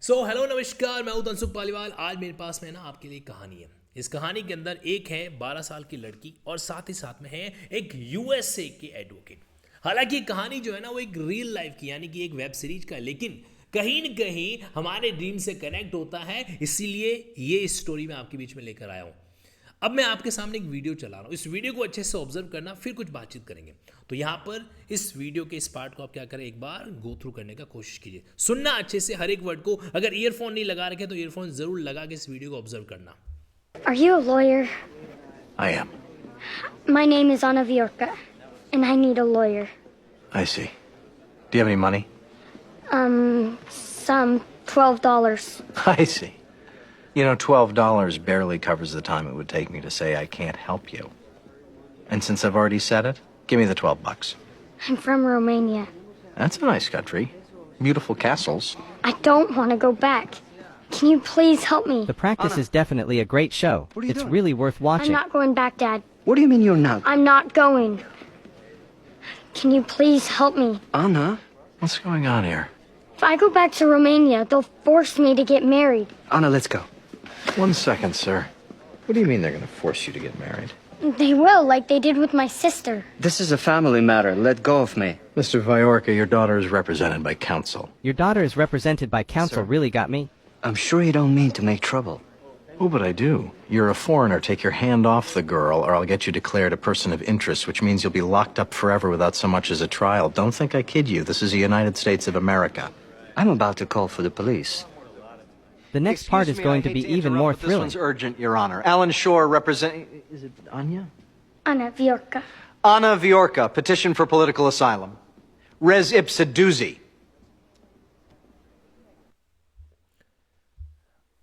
Hello नमस्कार, मैं हूं तनसुख पालीवाल। आज मेरे पास में ना आपके लिए एक कहानी है। इस कहानी के अंदर एक है 12 साल की लड़की और साथ में है एक यूएसए के एडवोकेट। हालांकि कहानी जो है ना वो एक रियल लाइफ की यानी कि एक वेब सीरीज का है, लेकिन कहीं न कहीं हमारे ड्रीम से कनेक्ट होता है, इसीलिए ये स्टोरी मैं आपके बीच में लेकर आया हूँ। अब मैं आपके सामने एक वीडियो चला रहा हूँ, इस वीडियो को अच्छे से ऑब्जर्व करना, फिर कुछ बातचीत करेंगे। तो यहाँ पर इस वीडियो के इस पार्ट को आप क्या करें, एक बार गो थ्रू करने का कोशिश कीजिए, सुनना अच्छे से हर एक वर्ड को। अगर ईयरफोन नहीं लगा रखे तो ईयरफोन जरूर लगा के इस वीडियो को ऑब्जर्व करना। Are you a lawyer? I am. My name is Anna Viorka, and I need a lawyer. I see. Do you have any money? Some $12. I see. You know, $12 barely covers the time it would take me to say I can't help you. And since I've already said it, give me the $12. I'm from Romania. That's a nice country. Beautiful castles. I don't want to go back. Can you please help me? The practice is definitely a great show. What are you It's doing? really worth I'm watching. not going back, Dad. What do you mean you're not? I'm not going. Can you please help me? Anna? What's going on here? If I go back to Romania, they'll force me to get married. Anna, let's go. One second, sir. What do you mean they're going to force you to get married? They will, like they did with my sister. This is a family matter. Let go of me. Mr. Viorka, your daughter is represented by counsel. Your daughter is represented by counsel Sir. really got me. I'm sure you don't mean to make trouble. Oh, but I do. You're a foreigner. Take your hand off the girl, or I'll get you declared a person of interest, which means you'll be locked up forever without so much as a trial. Don't think I kid you. This is the United States of America. I'm about to call for the police. The next part is going to be even more thrilling. This one's urgent, Your Honor. Alan Shore represent... Is it Anya? Anna Viorka. Anna Viorka, petition for political asylum. Res ipsa doozy.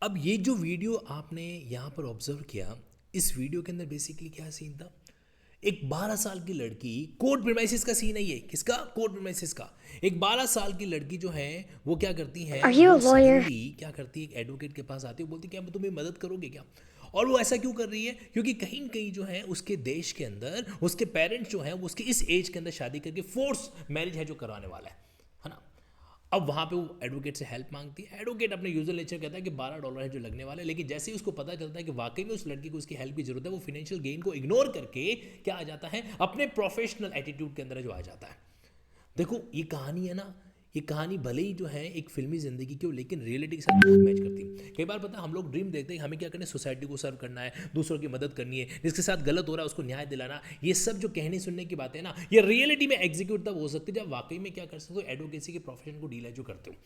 अब ये जो video आपने यहाँ पर observe किया, इस video के अंदर बेसिकली क्या सीन था, एक 12 साल की लड़की, कोर्ट प्रीमाइसेस का सीन है ये। किसका? कोर्ट प्रीमाइसेस का। एक 12 साल की लड़की जो है वो क्या करती है, Are you a वो lawyer? suddenly क्या करती है, एक एडवोकेट के पास आती है, बोलती है क्या तुम्हें मदद करोगे क्या। और वो ऐसा क्यों कर रही है, क्योंकि कहीं न कहीं जो है उसके देश के अंदर उसके पेरेंट्स जो है वो उसके इस एज के अंदर शादी करके फोर्स मैरिज है जो करवाने वाला है ना। अब वहाँ पे वो एडवोकेट से हेल्प मांगती है। एडवोकेट अपने यूजुअल नेचर कहता है कि $12 है जो लगने वाला है, लेकिन जैसे ही उसको पता चलता है कि वाकई में उस लड़की को उसकी हेल्प की जरूरत है, वो फाइनेंशियल गेन को इग्नोर करके क्या आ जाता है, अपने प्रोफेशनल एटीट्यूड के अंदर जो आ जाता है। देखो ये कहानी है ना, ये कहानी भले ही जो है एक फिल्मी जिंदगी की हो, लेकिन रियलिटी के साथ बहुत मैच करती है। कई बार पता है हम लोग ड्रीम देखते हैं हमें क्या करना है, सोसाइटी को सर्व करना है, दूसरों की मदद करनी है, जिसके साथ गलत हो रहा है उसको न्याय दिलाना। ये सब जो कहने सुनने की बातें ना, ये रियलिटी में एग्जीक्यूट तब हो सकती है जब वाकई में क्या कर सकते हो, एडवोकेसी के प्रोफेशन को डील है जो करते हो।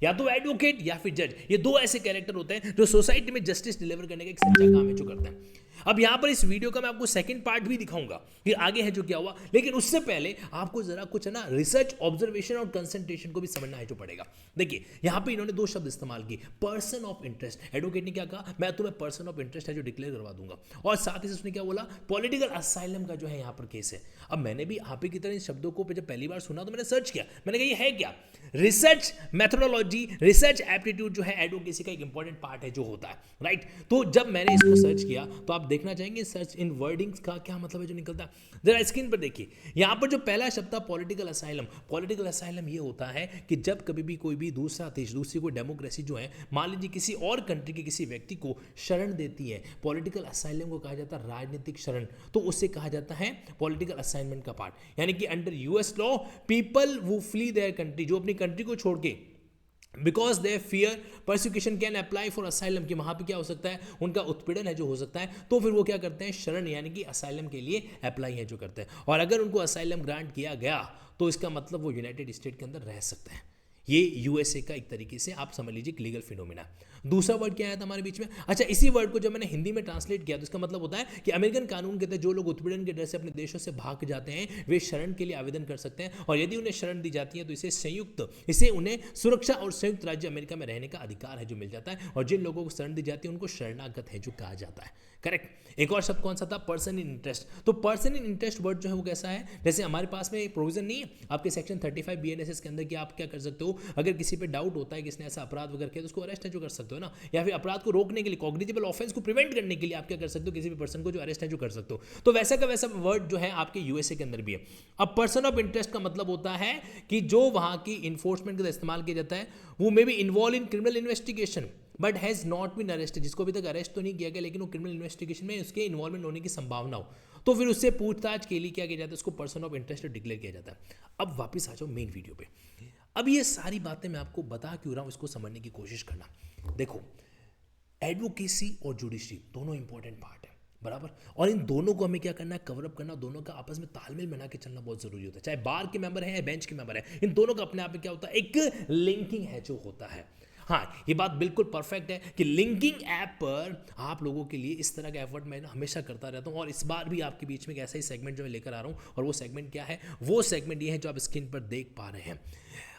या तो एडवोकेट या फिर जज, ये दो ऐसे कैरेक्टर होते हैं जो सोसाइटी में जस्टिस डिलीवर करने का एक सच्चा काम है जो करते हैं। अब यहाँ पर इस वीडियो का मैं आपको सेकंड पार्ट भी दिखाऊंगा कि आगे है जो क्या हुआ, लेकिन उससे पहले आपको जरा कुछ है ना रिसर्च, ऑब्जर्वेशन और कंसंट्रेशन को भी समझना है जो पड़ेगा। देखिए यहाँ पे इन्होंने दो शब्द इस्तेमाल किए, पर्सन ऑफ इंटरेस्ट। एडवोकेट ने क्या कहा, मैं तुम्हें पर्सन ऑफ इंटरेस्ट है जो डिक्लेयर करवा दूंगा, और साथ ही उसने क्या बोला, पॉलिटिकल असाइलम का जो है यहाँ पर केस है। अब मैंने भी आप ही की तरह इन शब्दों को जब पहली बार सुना तो मैंने सर्च किया, मैंने कहा ये है क्या। रिसर्च मेथोडोलॉजी, रिसर्च एप्टीट्यूड जो है एडवोकेसी का एक इंपॉर्टेंट पार्ट है जो होता है, राइट। तो जब मैंने इसको सर्च किया तो आप देखना चाहेंगे सर्च इन वर्डिंग्स का क्या मतलब है जो निकलता है। जरा स्क्रीन पर देखिए, यहाँ पर जो पहला शब्द था पॉलिटिकल असाइलम। पॉलिटिकल असाइलम ये होता है कि जब कभी भी कोई भी दूसरा देश, दूसरी कोई डेमोक्रेसी जो है, मान लीजिए किसी और कंट्री के किसी व्यक्ति को शरण देती है, पॉलिटिकल असाइलम को कहा जाता है राजनीतिक शरण, तो उससे कहा जाता है पॉलिटिकल असाइनमेंट का पार्ट। यानी कि अंडर यूएस लॉ पीपल वो फ्ली देयर कंट्री, जो अपनी कंट्री को छोड़ के because they fear persecution can apply for asylum, कि वहाँ पे क्या हो सकता है, उनका उत्पीड़न है जो हो सकता है, तो फिर वो क्या करते हैं, शरण यानी कि असाइलम के लिए अप्लाई है जो करते हैं। और अगर उनको असाइलम ग्रांट किया गया तो इसका मतलब वो यूनाइटेड स्टेट के अंदर रह सकते हैं। ये यूएसए का एक तरीके से आप समझ लीजिए लीगल फिनोमिना। दूसरा वर्ड क्या आया था हमारे बीच में, अच्छा इसी वर्ड को जब मैंने हिंदी में ट्रांसलेट किया तो इसका मतलब होता है कि अमेरिकन कानून के तहत जो लोग उत्पीड़न के डर से अपने देशों से भाग जाते हैं वे शरण के लिए आवेदन कर सकते हैं, और यदि उन्हें शरण दी जाती है तो इसे उन्हें सुरक्षा और संयुक्त राज्य अमेरिका में रहने का अधिकार है जो मिल जाता है, और जिन लोगों को शरण दी जाती है उनको शरणागत है जो कहा जाता है। करेक्ट। एक और शब्द कौन सा था, पर्सन इन इंटरेस्ट। तो पर्सन इन इंटरेस्ट वर्ड जो है वो कैसा है, जैसे हमारे पास में प्रोविजन नहीं है आपके सेक्शन 35 बीएनएसएस के अंदर कि आप क्या कर सकते हो, अगर किसी पे डाउट होता है कि इसने ऐसा अपराध वगैरह किया तो उसको अरेस्ट है जो कर सकते हो ना, या फिर अपराध को रोकने के लिए, कॉग्निटिबल ऑफेंस को प्रिवेंट करने के लिए आप क्या कर सकते हो, किसी भी पर्सन को जो अरेस्ट है जो कर सकते हो। तो वैसा का वैसा वर्ड जो है आपके यूएसए के अंदर भी है। अब पर्सन ऑफ इंटरेस्ट का मतलब होता है कि जो वहां की इन्फोर्समेंट का इस्तेमाल किया जाता है वो may be involved in criminal investigation but has not been arrested, जिसको अभी तक अरेस्ट तो नहीं किया गया लेकिन वो क्रिमिनल इन्वेस्टिगेशन में उसके इन्वॉल्वमेंट होने की संभावना हो, तो फिर उससे पूछताछ के लिए क्या किया जाता है, उसको पर्सन ऑफ इंटरेस्ट डिक्लेयर किया जाता है। अब वापस आ जाओ मेन वीडियो पे। अब ये सारी बातें मैं आपको बता क्यों रहा हूँ, इसको समझने की कोशिश करना। देखो, एडवोकेसी और जुडिशरी दोनों इंपॉर्टेंट पार्ट है, बराबर, और इन दोनों को हमें क्या करना है, कवरअप करना, दोनों का आपस में तालमेल बना के चलना बहुत जरूरी होता है। चाहे बार के मेंबर हैं या बेंच के मेंबर हैं, इन दोनों का अपने आप में क्या होता है, एक लिंकिंग है जो होता है। हाँ, ये बात बिल्कुल परफेक्ट है कि लिंकिंग ऐप पर आप लोगों के लिए इस तरह का एफर्ट मैं हमेशा करता रहता हूँ, और इस बार भी आपके बीच में एक ऐसा ही सेगमेंट जो मैं लेकर आ रहा हूँ। और वो सेगमेंट क्या है, वो सेगमेंट ये है जो आप स्क्रीन पर देख पा रहे हैं।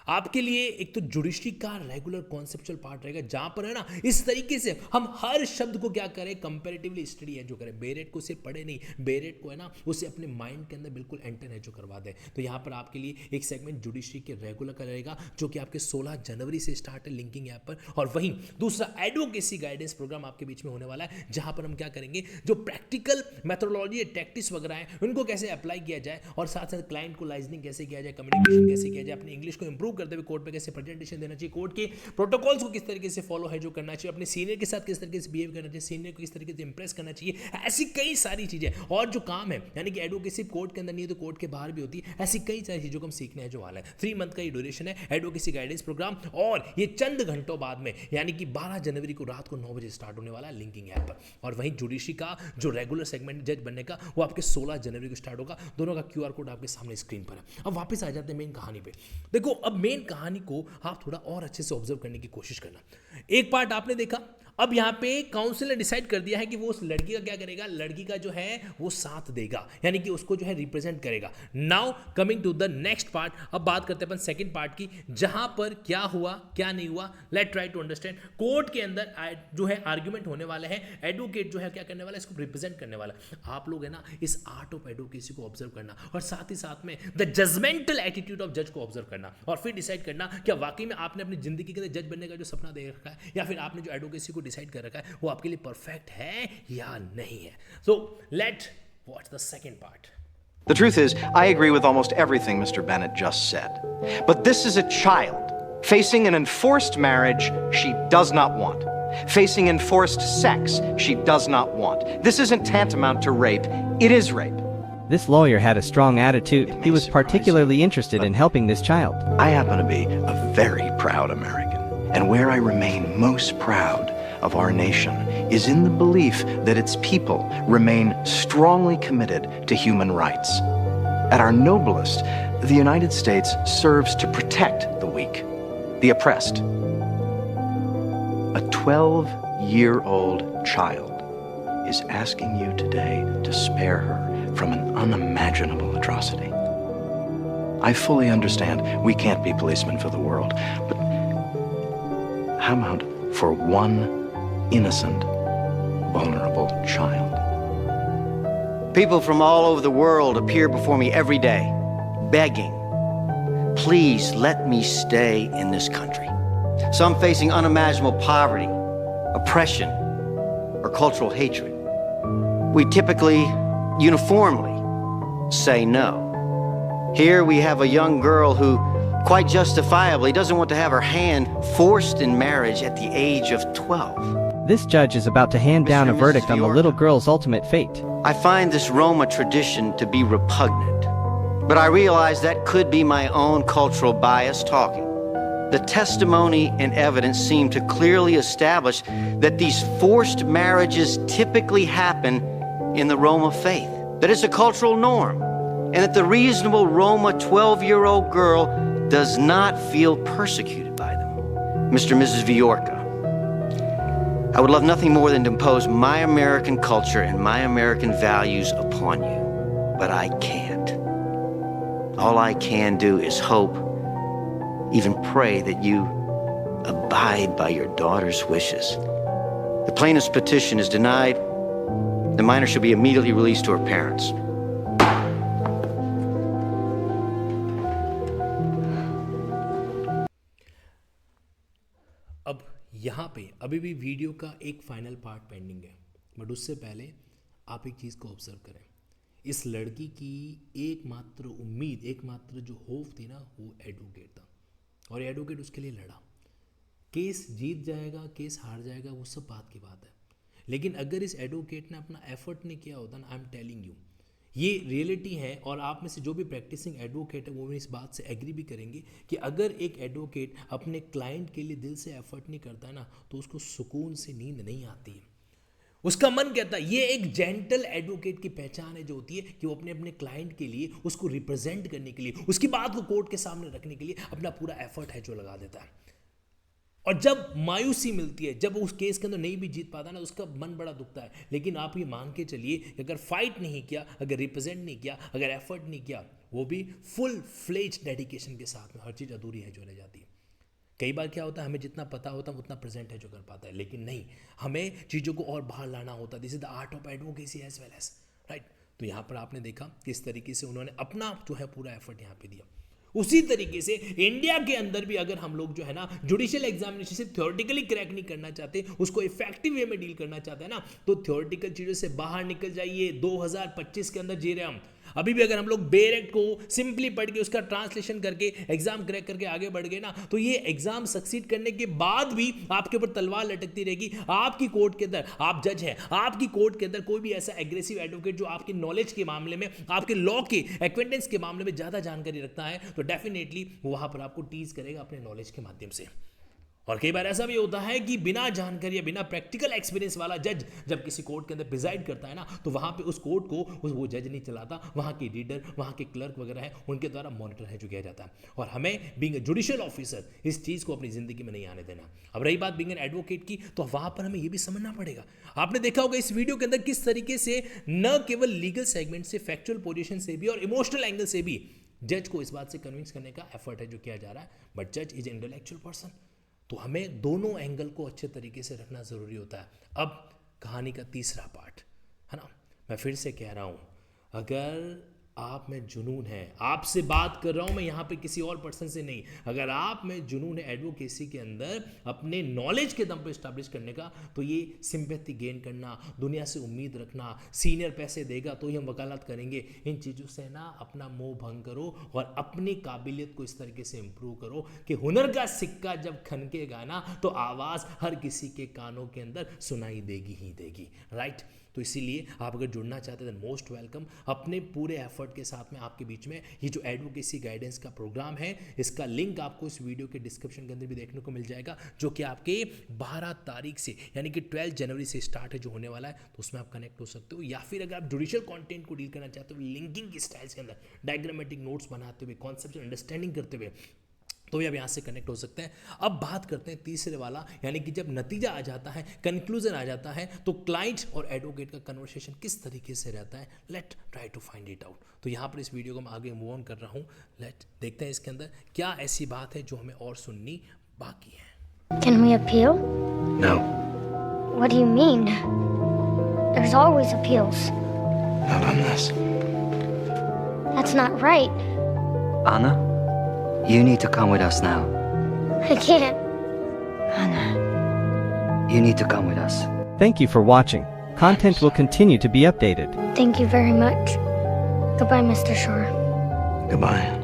आपके लिए एक तो जुडिशरी का रेगुलर कॉन्सेप्चुअल पार्ट रहेगा, जहां पर है ना इस तरीके से हम हर शब्द को क्या करें, कंपैरेटिवली स्टडी है जो करें। बेरेट को सिर्फ पढ़े नहीं, बेरेट को है ना उसे अपने माइंड के अंदर बिल्कुल एंटर है जो करवा दे। तो यहां पर आपके लिए एक सेगमेंट जुडिशरी के रेगुलर का रहेगा जो कि आपके 16 जनवरी से स्टार्ट है लिंकिंग ऐप पर। और वहीं दूसरा एडवोकेसी गाइडेंस प्रोग्राम आपके बीच में होने वाला है, जहां पर हम क्या करेंगे, जो प्रैक्टिकल मेथोडोलॉजी टैक्टिक्स वगैरह है उनको कैसे अप्लाई किया जाए, और साथ साथ क्लाइंट को लाइजनिंग कैसे किया जाए, कम्युनिकेशन कैसे किया जाए, अपनी इंग्लिश को इंप्रूव करते हुए कोर्ट पे कैसे प्रेजेंटेशन देना चाहिए, कोर्ट के प्रोटोकॉल्स को किस तरीके से फॉलो है जो करना चाहिए, अपने सीनियर के साथ किस तरीके से बिहेव करना चाहिए, सीनियर को किस तरीके से इंप्रेस करना चाहिए, ऐसी कई सारी चीजें। और जो काम है यानी कि एडवोकेसी कोर्ट के अंदर नहीं है तो कोर्ट के बाहर भी होती है, ऐसी कई सारी चीजों को हम सीखने हैं जो वाला है। 3 मंथ का ये ड्यूरेशन है एडवोकेसी गाइडेंस प्रोग्राम, और ये चंद घंटों बाद में यानी कि 12 जनवरी को रात को 9 बजे स्टार्ट होने वाला है लिंकिंग ऐप पर। और वहीं जुडिशरी का जो रेगुलर सेगमेंट जज बनने का वो आपके 16 जनवरी को स्टार्ट होगा। दोनों का QR कोड आपके सामने स्क्रीन पर है। अब वापस आ जाते हैं मेन कहानी पे। देखो, अब मेन कहानी को आप थोड़ा और अच्छे से ऑब्जर्व करने की कोशिश करना। एक पार्ट आपने देखा, अब यहां पे काउंसिल ने डिसाइड कर दिया है कि वो उस लड़की का क्या करेगा, लड़की का जो है वो साथ देगा, यानी कि उसको जो है रिप्रेजेंट करेगा। Now coming to the next part, अब बात करते हैं अपन सेकंड पार्ट की, जहां पर क्या हुआ क्या नहीं हुआ, let try to understand. Court के अंदर जो है आर्ग्यूमेंट होने वाले हैं, एडवोकेट जो है क्या करने वाला है, इसको रिप्रेजेंट करने वाला है। आप लोग है ना इस आर्ट ऑफ एडवोकेसी को ऑब्जर्व करना, और साथ ही साथ में द जजमेंटल एटीट्यूड ऑफ जज को ऑब्जर्व करना, और फिर डिसाइड करना क्या वाकई में आपने अपनी जिंदगी के अंदर जज बनने का जो सपना देख रखा है, या फिर आपने जो एडवोकेसी को डिसाइड कर रखा है वो आपके लिए परफेक्ट है या नहीं है। So let watch the second part. The truth is, I agree with almost everything Mr. Bennett just said. But this is a child facing an enforced marriage she does not want, facing enforced sex she does not want. This isn't tantamount to rape, it is rape. This lawyer had a strong attitude. He was particularly interested in helping this child. I happen to be a very proud American, and where I remain most proud of our nation is in the belief that its people remain strongly committed to human rights. At our noblest, the United States serves to protect the weak, the oppressed. A 12-year-old child is asking you today to spare her from an unimaginable atrocity. I fully understand we can't be policemen for the world, but how about for one innocent, vulnerable child? People from all over the world appear before me every day, begging, please let me stay in this country. Some facing unimaginable poverty, oppression, or cultural hatred. We typically, uniformly, say no. Here we have a young girl who, quite justifiably, doesn't want to have her hand forced in marriage at the age of 12. This judge is about to hand down a Mr. and Mrs. verdict on the little girl's ultimate fate. I find this Roma tradition to be repugnant, but I realize that could be my own cultural bias talking. The testimony and evidence seem to clearly establish that these forced marriages typically happen in the Roma faith, that it's a cultural norm, and that the reasonable Roma 12-year-old girl does not feel persecuted by them. Mr. and Mrs. Viorka, I would love nothing more than to impose my American culture and my American values upon you, but I can't. All I can do is hope, even pray that you abide by your daughter's wishes. The plaintiff's petition is denied. The minor should be immediately released to her parents. यहाँ पे अभी भी video का एक final part pending है, but उससे पहले आप एक चीज़ को ऑब्जर्व करें। इस लड़की की एकमात्र उम्मीद, एकमात्र जो होप थी ना, वो एडवोकेट था, और एडवोकेट उसके लिए लड़ा। केस जीत जाएगा, केस हार जाएगा, वो सब बात की बात है, लेकिन अगर इस एडवोकेट ने अपना एफर्ट नहीं किया होता ना, आई एम टेलिंग यू, ये रियलिटी है। और आप में से जो भी प्रैक्टिसिंग एडवोकेट है वो भी इस बात से एग्री भी करेंगे कि अगर एक एडवोकेट अपने क्लाइंट के लिए दिल से एफर्ट नहीं करता है ना, तो उसको सुकून से नींद नहीं आती है। उसका मन कहता है, ये एक जेंटल एडवोकेट की पहचान है जो होती है कि वो अपने अपने क्लाइंट के लिए, उसको रिप्रेजेंट करने के लिए, उसकी बात को कोर्ट के सामने रखने के लिए अपना पूरा एफर्ट है जो लगा देता है। और जब मायूसी मिलती है, जब उस केस के अंदर नहीं भी जीत पाता ना, उसका मन बड़ा दुखता है। लेकिन आप ये मान के चलिए कि अगर फाइट नहीं किया, अगर रिप्रेजेंट नहीं किया, अगर एफर्ट नहीं किया, वो भी फुल फ्लेज डेडिकेशन के साथ में, हर चीज़ अधूरी है जो रह जाती है। कई बार क्या होता है, हमें जितना पता होता है उतना प्रेजेंट है जो कर पाता है, लेकिन नहीं, हमें चीज़ों को और बाहर लाना होता है। This is the art of advocacy as well as, right. तो यहाँ पर आपने देखा किस तरीके से उन्होंने अपना जो है पूरा एफर्ट यहाँ पे दिया। उसी तरीके से इंडिया के अंदर भी अगर हम लोग जो है ना जुडिशियल एग्जामिनेशन से थ्योरेटिकली क्रैक नहीं करना चाहते, उसको इफेक्टिव वे में डील करना चाहते हैं ना, तो थ्योरेटिकल चीज़ों से बाहर निकल जाइए। 2025 के अंदर जी रहे हम। अभी भी अगर हम लोग बेरेक्ट को सिंपली पढ़ के उसका ट्रांसलेशन करके एग्जाम क्रैक करके आगे बढ़ गए ना, तो ये एग्जाम सक्सीड करने के बाद भी आपके ऊपर तलवार लटकती रहेगी। आपकी कोर्ट के अंदर, आप जज हैं, आपकी कोर्ट के अंदर कोई भी ऐसा एग्रेसिव एडवोकेट जो आपके नॉलेज के मामले में, आपके लॉ के एक्वेंटेंस के मामले में ज़्यादा जानकारी रखता है, तो डेफिनेटली वो वहाँ पर आपको टीज करेगा अपने नॉलेज के माध्यम से। और कई बार ऐसा भी होता है कि बिना जानकारी या बिना प्रैक्टिकल एक्सपीरियंस वाला जज जब किसी कोर्ट के अंदर प्रिजाइड करता है ना, तो वहाँ पे उस कोर्ट को वो जज नहीं चलाता, वहाँ के रीडर, वहाँ के क्लर्क वगैरह हैं, उनके द्वारा मॉनिटर है जो किया जाता है। और हमें बीइंग अ जुडिशियल ऑफिसर इस चीज़ को अपनी ज़िंदगी में नहीं आने देना। अब रही बात बीइंग एन एडवोकेट की, तो वहाँ पर हमें ये भी समझना पड़ेगा। आपने देखा होगा इस वीडियो के अंदर किस तरीके से न केवल लीगल सेगमेंट से, फैक्चुअल पोजिशन से भी और इमोशनल एंगल से भी जज को इस बात से कन्विंस करने का एफर्ट है जो किया जा रहा है। बट जज इज इंटेलेक्चुअल पर्सन, तो हमें दोनों एंगल को अच्छे तरीके से रखना ज़रूरी होता है। अब कहानी का तीसरा पार्ट है ना, मैं फिर से कह रहा हूँ, अगर आप में जुनून है, आपसे बात कर रहा हूँ मैं यहाँ पे किसी और पर्सन से नहीं, अगर आप में जुनून है एडवोकेसी के अंदर अपने नॉलेज के दम पे इस्टेब्लिश करने का, तो ये सिंपैथी गेन करना, दुनिया से उम्मीद रखना, सीनियर पैसे देगा तो ही हम वकालत करेंगे, इन चीज़ों से ना अपना मोह भंग करो और अपनी काबिलियत को इस तरीके से इम्प्रूव करो कि हुनर का सिक्का जब खनकेगा ना, तो आवाज़ हर किसी के कानों के अंदर सुनाई देगी ही देगी, राइट। तो इसीलिए आप अगर जुड़ना चाहते हैं मोस्ट वेलकम। अपने पूरे एफर्ट के साथ में आपके बीच में ये जो एडवोकेसी गाइडेंस का प्रोग्राम है, इसका लिंक आपको इस वीडियो के डिस्क्रिप्शन के अंदर भी देखने को मिल जाएगा, जो कि आपके 12 तारीख से यानी कि 12 जनवरी से स्टार्ट है जो होने वाला है। तो उसमें आप कनेक्ट हो सकते हो, या फिर अगर आप जुडिशियल कंटेंट को डील करना चाहते हो लिंकिंग की स्टाइल्स के अंदर, डायग्रामेटिक नोट्स बनाते हुए, कॉन्सेप्चुअल अंडरस्टैंडिंग करते हुए, तो भी आप यहाँ से कनेक्ट हो सकते हैं। अब बात करते हैं तीसरे वाला, यानी कि जब नतीजा आ जाता है, कंक्लूजन आ जाता है, तो क्लाइंट और एडवोकेट का कन्वर्सेशन किस तरीके से रहता है। Let try to find it out. तो यहाँ पर इस वीडियो को मैं आगे मूव ऑन कर रहा हूँ। लेट देखते हैं इसके अंदर क्या ऐसी बात है जो हमें और सुननी बाकी है। Can we appeal? No, What do you mean? There's always appeals. not on this. That's not right. Anna, you need to come with us now. I can't. Anna, you need to come with us. Thank you for watching. Content will continue to be updated. Thank you very much. Goodbye, Mr. Shore. Goodbye.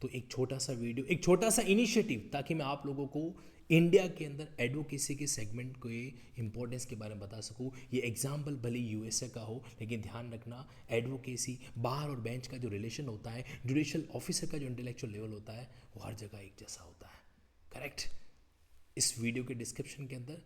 तो एक छोटा सा video, एक छोटा सा initiative, ताकि मैं आप लोगों को इंडिया के अंदर एडवोकेसी के सेगमेंट के इंपॉर्टेंस के बारे में बता सकूं। ये एग्जाम्पल भले यूएसए का हो, लेकिन ध्यान रखना एडवोकेसी, बार और बेंच का जो रिलेशन होता है, जुडिशियल ऑफिसर का जो इंटेलेक्चुअल लेवल होता है, वो हर जगह एक जैसा होता है, करेक्ट। इस वीडियो के डिस्क्रिप्शन के अंदर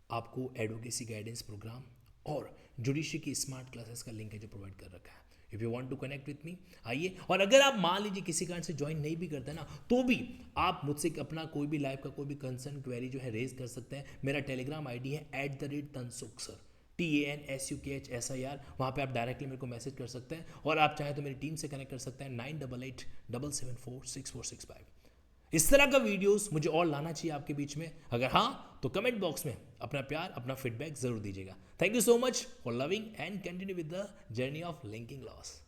आपको एडवोकेसी गाइडेंस प्रोग्राम और जुडिशरी की स्मार्ट क्लासेस का लिंक है जो प्रोवाइड कर रखा है। If you want to connect with me, आइए। और अगर आप मान लीजिए किसी कारण से ज्वाइन नहीं भी करते ना, तो भी आप मुझसे अपना कोई भी लाइफ का कोई भी कंसर्न क्वेरी जो है रेज कर सकते हैं। मेरा टेलीग्राम आईडी है @tansukhsir, TANSUKHSIR। वहाँ पे आप डायरेक्टली मेरे को मैसेज कर सकते हैं, और आप चाहें तो मेरी टीम से कनेक्ट कर सकते हैं 9887746465। इस तरह का वीडियोस मुझे और लाना चाहिए आपके बीच में। अगर हाँ, तो कमेंट बॉक्स में अपना प्यार, अपना फीडबैक जरूर दीजिएगा। Thank you so much for loving and continue with the journey of linking loss.